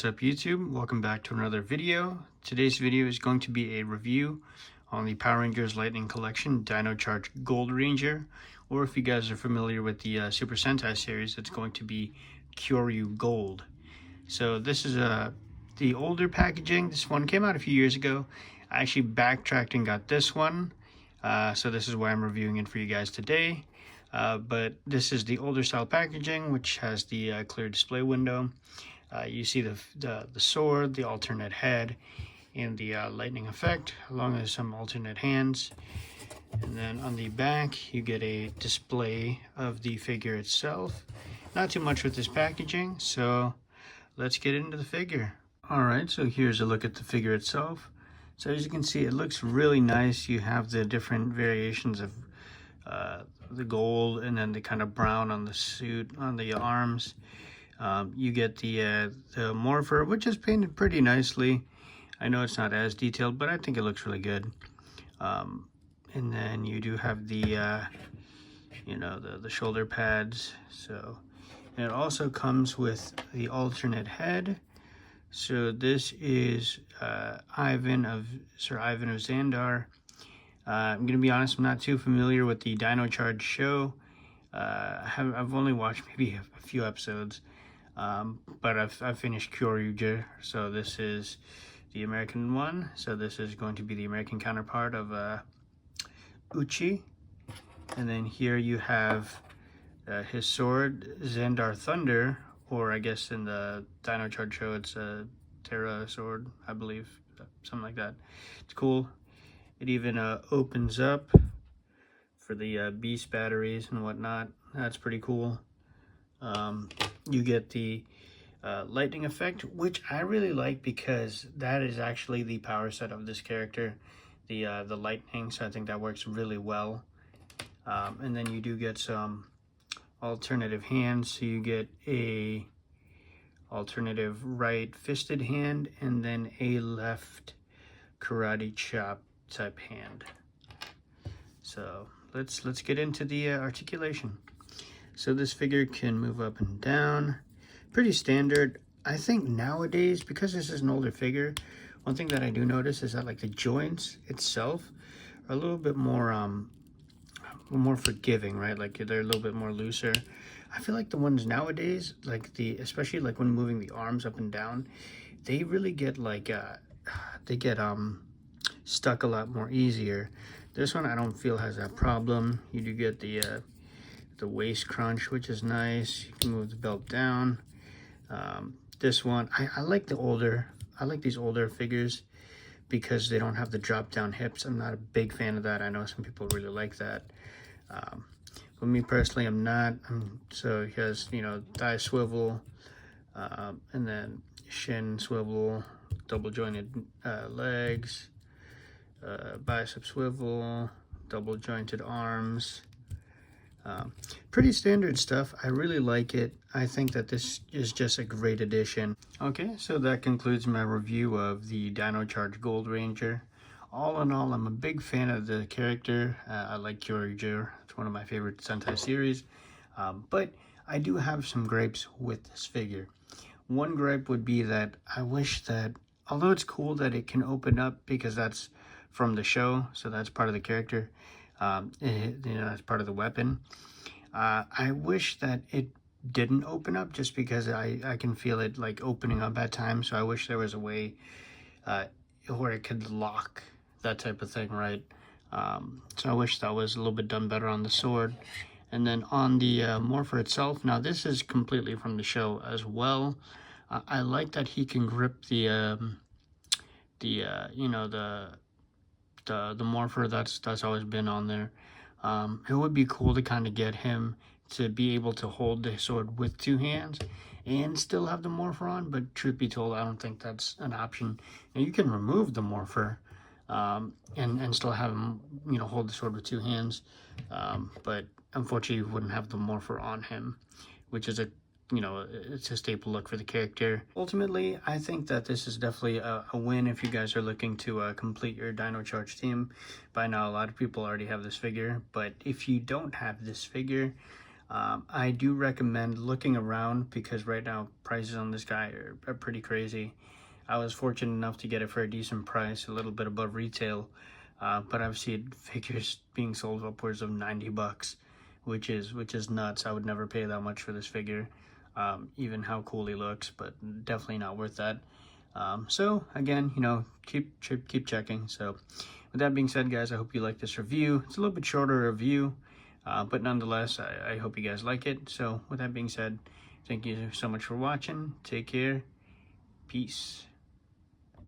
What's up YouTube? Welcome back to another video. Today's video is going to be a review on the Power Rangers Lightning Collection Dino Charge Gold Ranger, or if you guys are familiar with the Super Sentai series, it's going to be Kyoryu Gold. So this is the older packaging. This one came out a few years ago. I actually backtracked and got this one, so this is why I'm reviewing it for you guys today. But this is the older style packaging, which has the clear display window. You see the sword, the alternate head, and the lightning effect, along with some alternate hands. And then on the back, you get a display of the figure itself. Not too much with this packaging, so let's get into the figure. Alright, so here's a look at the figure itself. So as you can see, it looks really nice. You have the different variations of the gold and then the kind of brown on the suit, on the arms. You get the morpher, which is painted pretty nicely. I know it's not as detailed, but I think it looks really good. And then you do have the the shoulder pads. So, and it also comes with the alternate head. So this is Sir Ivan of Xandar. I'm gonna be honest, I'm not too familiar with the Dino Charge show. I've only watched maybe a few episodes, but I've finished Kyoryu, so this is the American one. So this is going to be the American counterpart of Uchi. And then here you have his sword, Xandar Thunder, or I guess in the Dino Charge show it's a Terra sword, I believe, something like that. It's cool. It even opens up for the beast batteries and whatnot. That's pretty cool. You get the lightning effect, which I really like because that is actually the power set of this character, the lightning. So I think that works really well. And then you do get some alternative hands. So you get a alternative right fisted hand and then a left karate chop type hand. So let's get into the articulation. So this figure can move up and down, pretty standard. I think nowadays, because this is an older figure, one thing that I do notice is that like the joints itself are a little bit more forgiving, right? Like they're a little bit more looser. I feel like the ones nowadays, like especially like when moving the arms up and down, they really get like stuck a lot more easier. This one I don't feel has that problem. You do get the waist crunch, which is nice. You can move the belt down. This one, I like these older figures because they don't have the drop down hips. I'm not a big fan of that. I know some people really like that. But me personally, I'm not. So he has, thigh swivel, and then shin swivel, double jointed legs, bicep swivel, double jointed arms. Pretty standard stuff. I really like it. I think that this is just a great addition. Okay, so that concludes my review of the Dino Charge Gold Ranger. All in all, I'm a big fan of the character. I like Kyoryu. It's one of my favorite Sentai series. But I do have some gripes with this figure. One gripe would be that I wish that, although it's cool that it can open up because that's from the show, so that's part of the character, that's part of the weapon. I wish that it didn't open up just because I can feel it like opening up at times. So I wish there was a way where it could lock, that type of thing, right? So I wish that was a little bit done better on the sword. And then on the morpher itself, now this is completely from the show as well. I like that he can grip the morpher that's always been on there. It would be cool to kind of get him to be able to hold the sword with two hands and still have the morpher on, but truth be told, I don't think that's an option. Now you can remove the morpher and still have him hold the sword with two hands, but unfortunately you wouldn't have the morpher on him, which is it's a staple look for the character. Ultimately, I think that this is definitely a win if you guys are looking to complete your Dino Charge team. By now, a lot of people already have this figure, but if you don't have this figure, I do recommend looking around because right now prices on this guy are pretty crazy. I was fortunate enough to get it for a decent price, a little bit above retail, but I've seen figures being sold upwards of 90 bucks, which is nuts. I would never pay that much for this figure, even how cool he looks, but definitely not worth that. So again, keep checking. So with that being said, guys, I hope you like this review. It's a little bit shorter review, but nonetheless, I hope you guys like it. So with that being said, thank you so much for watching. Take care. Peace.